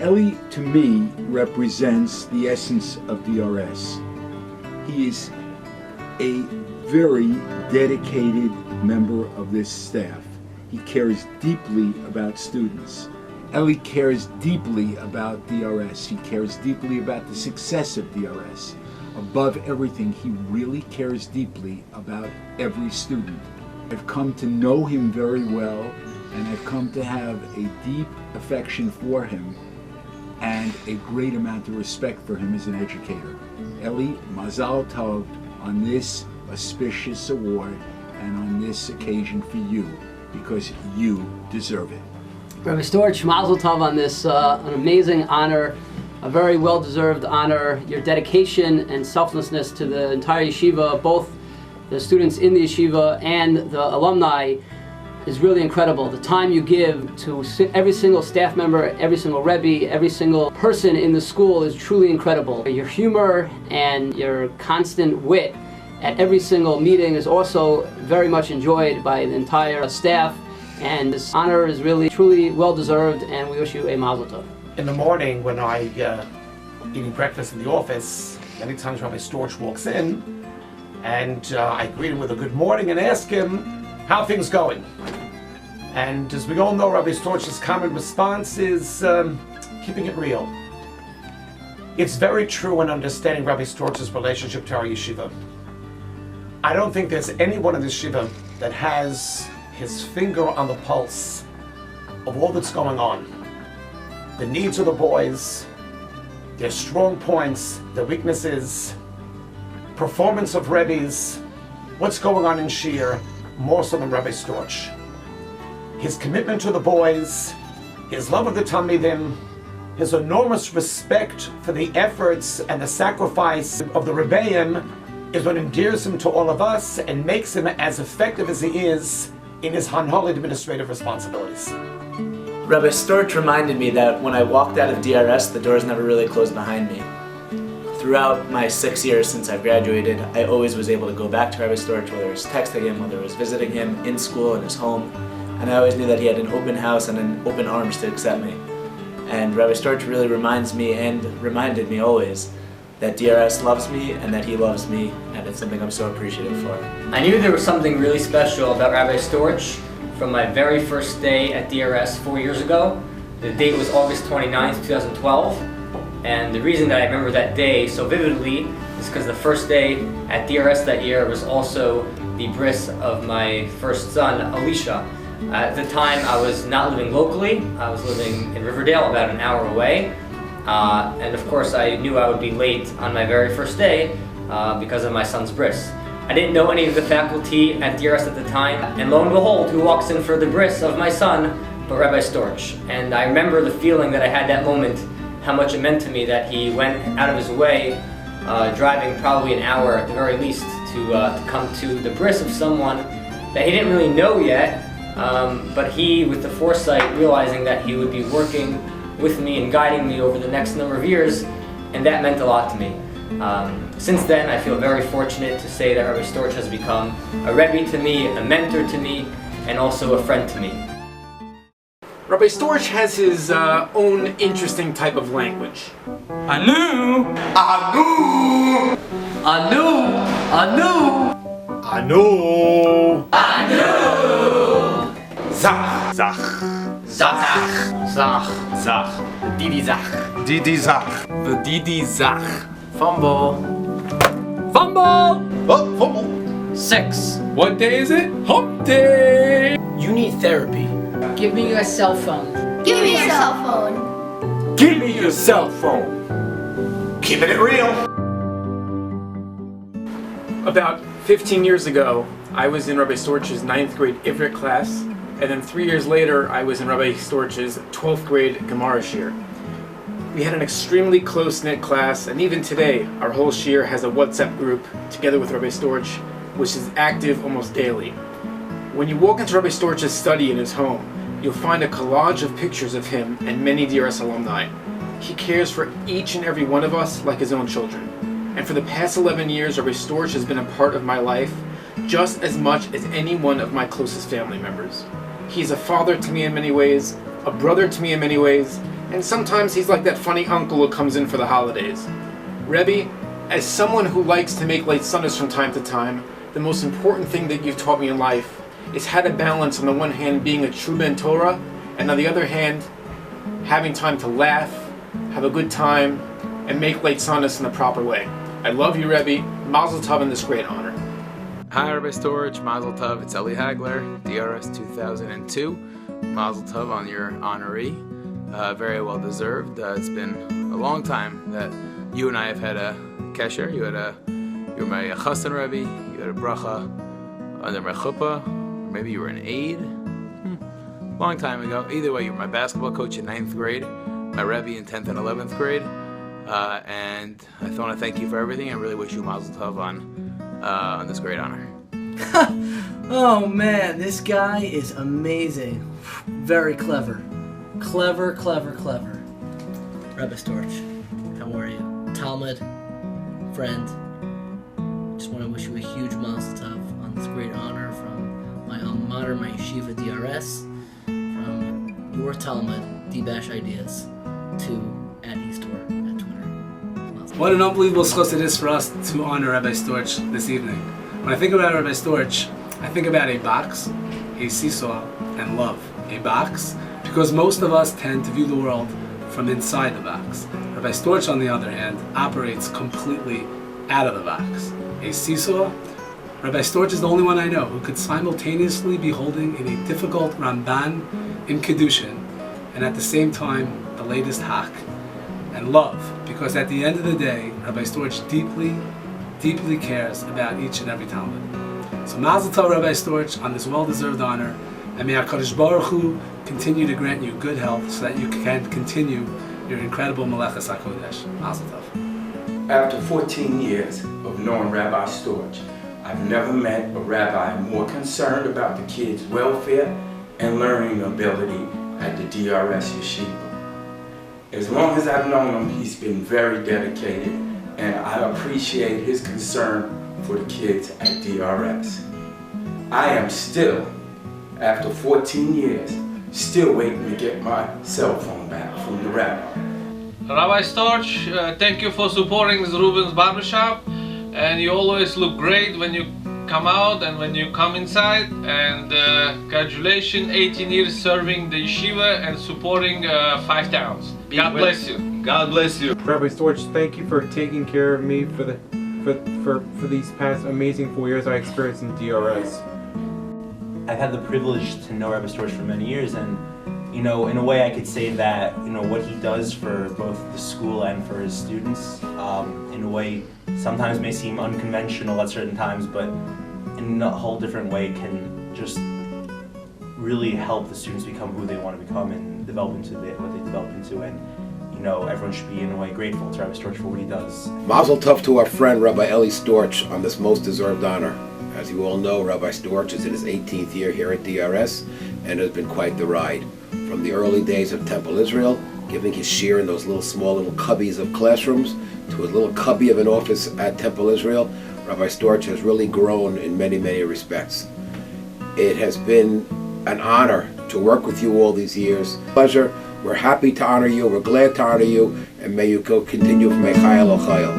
Eli, to me, represents the essence of DRS. He is a very dedicated member of this staff. He cares deeply about students. Eli cares deeply about DRS. He cares deeply about the success of DRS. Above everything, he really cares deeply about every student. I've come to know him very well, and I've come to have a deep affection for him and a great amount of respect for him as an educator. Eli, Mazal Tov on this auspicious award and on this occasion for you, because you deserve it. Rabbi Storch, Mazel Tov on this an amazing honor, a very well-deserved honor. Your dedication and selflessness to the entire yeshiva, both the students in the yeshiva and the alumni, is really incredible. The time you give to every single staff member, every single Rebbe, every single person in the school is truly incredible. Your humor and your constant wit at every single meeting is also very much enjoyed by the entire staff, and this honor is really, truly well-deserved, and we wish you a Mazel Tov. In the morning when I eating breakfast in the office, many times Rabbi Storch walks in, and I greet him with a good morning and ask him how things going. And as we all know, Rabbi Storch's common response is keeping it real. It's very true in understanding Rabbi Storch's relationship to our yeshiva. I don't think there's anyone in this yeshiva that has his finger on the pulse of all that's going on. The needs of the boys, their strong points, their weaknesses, performance of Rebbes, what's going on in Shir, more so than Rabbi Storch. His commitment to the boys, his love of the Talmidim, his enormous respect for the efforts and the sacrifice of the Rebbeim is what endears him to all of us and makes him as effective as he is in his unholy administrative responsibilities. Rabbi Storch reminded me that when I walked out of DRS, the doors never really closed behind me. Throughout my 6 years since I graduated, I always was able to go back to Rabbi Storch, whether it was texting him, whether it was visiting him in school, in his home, and I always knew that he had an open house and an open arms to accept me. And Rabbi Storch really reminds me and reminded me always that DRS loves me and that he loves me, and it's something I'm so appreciative for. I knew there was something really special about Rabbi Storch from my very first day at DRS 4 years ago. The date was August 29th, 2012, and the reason that I remember that day so vividly is because the first day at DRS that year was also the bris of my first son, Alicia. At the time, I was not living locally. I was living in Riverdale, about an hour away. And of course, I knew I would be late on my very first day because of my son's bris. I didn't know any of the faculty at DRS at the time, and lo and behold, who walks in for the bris of my son but Rabbi Storch. And I remember the feeling that I had that moment, how much it meant to me that he went out of his way, driving probably an hour at the very least, to come to the bris of someone that he didn't really know yet, but he, with the foresight, realizing that he would be working with me and guiding me over the next number of years, and that meant a lot to me. Since then, I feel very fortunate to say that Rabbi Storch has become a Rebbe to me, a mentor to me, and also a friend to me. Rabbi Storch has his own interesting type of language. Anu! Anu! Anu! Anu! Anu! Anu! Zach! Zach! Zach! Zach! Zach! Didi Zach! Didi Zach! The Didi Zach. Fumble! Fumble! Oh, fumble! 6. What day is it? Hump day! You need therapy. Give me your cell phone. Give me your cell phone. Give me your cell phone. Keeping it real. About 15 years ago, I was in Rabbi Storch's 9th grade Ivrit class, and then 3 years later, I was in Rabbi Storch's 12th grade Gemara Shir. We had an extremely close-knit class, and even today, our whole Shir has a WhatsApp group, together with Rabbi Storch, which is active almost daily. When you walk into Rabbi Storch's study in his home, you'll find a collage of pictures of him and many DRS alumni. He cares for each and every one of us like his own children. And for the past 11 years, Rabbi Storch has been a part of my life just as much as any one of my closest family members. He's a father to me in many ways, a brother to me in many ways, and sometimes he's like that funny uncle who comes in for the holidays. Rebbe, as someone who likes to make late Sundays from time to time, the most important thing that you've taught me in life is how to balance, on the one hand, being a true Ben Torah, and on the other hand, having time to laugh, have a good time, and make late Sundays in the proper way. I love you, Rebbe. Mazel tov in this great honor. Hi, Rabbi Storch. Mazel tov. It's Eli Hagler, DRS 2002. Mazel tov on your honoree. Very well deserved. It's been a long time that you and I have had a kesher. You were my chassan Rebbe. You had a bracha under my chuppah. Maybe you were an aide. Long time ago. Either way, you were my basketball coach in 9th grade, my Rebbe in 10th and 11th grade. And I want to thank you for everything. I really wish you mazel tov on this great honor. Oh man, this guy is amazing. Very clever. Clever. Rabbi Storch, how are you? Talmud, friend. Just want to wish you a huge mazel tov on this great honor from my alma mater, my yeshiva DRS, from your Talmud, D-Bash Ideas, to @Eastor at Twitter. What an unbelievable schos it is for us to honor Rabbi Storch this evening. When I think about Rabbi Storch, I think about a box, a seesaw, and love. A box, because most of us tend to view the world from inside the box. Rabbi Storch, on the other hand, operates completely out of the box. A seesaw, Rabbi Storch is the only one I know who could simultaneously be holding in a difficult Ramban in Kedushin, and at the same time, the latest Hak. And love, because at the end of the day, Rabbi Storch deeply cares about each and every Talmud. So Mazel Tov, Rabbi Storch, on this well-deserved honor, and may HaKadosh Baruch Hu continue to grant you good health so that you can continue your incredible Melechas HaKodesh. Mazel Tov. After 14 years of knowing Rabbi Storch, I've never met a rabbi more concerned about the kids' welfare and learning ability at the DRS Yeshiva. As long as I've known him, he's been very dedicated, and I appreciate his concern for the kids at DRS. I am still, after 14 years, still waiting to get my cell phone back from the rabbi. Rabbi Storch, thank you for supporting Reuben's Barbershop, and you always look great when you come out and when you come inside, and congratulations, 18 years serving the yeshiva and supporting 5 towns. God bless you. God bless you. Rabbi Storch, thank you for taking care of me for these past amazing 4 years I experienced in DRS. I've had the privilege to know Rabbi Storch for many years, and in a way I could say that what he does for both the school and for his students, in a way sometimes may seem unconventional at certain times, but in a whole different way can just really help the students become who they want to become and develop into what they develop into, and everyone should be in a way grateful to Rabbi Storch for what he does. Mazel tov to our friend Rabbi Eli Storch on this most deserved honor. As you all know, Rabbi Storch is in his 18th year here at DRS and has been quite the ride. From the early days of Temple Israel, giving his shir in those small little cubbies of classrooms, to his little cubby of an office at Temple Israel, Rabbi Storch has really grown in many, many respects. It has been an honor to work with you all these years. Pleasure. We're happy to honor you. We're glad to honor you. And may you go continue from a chayil o chayil.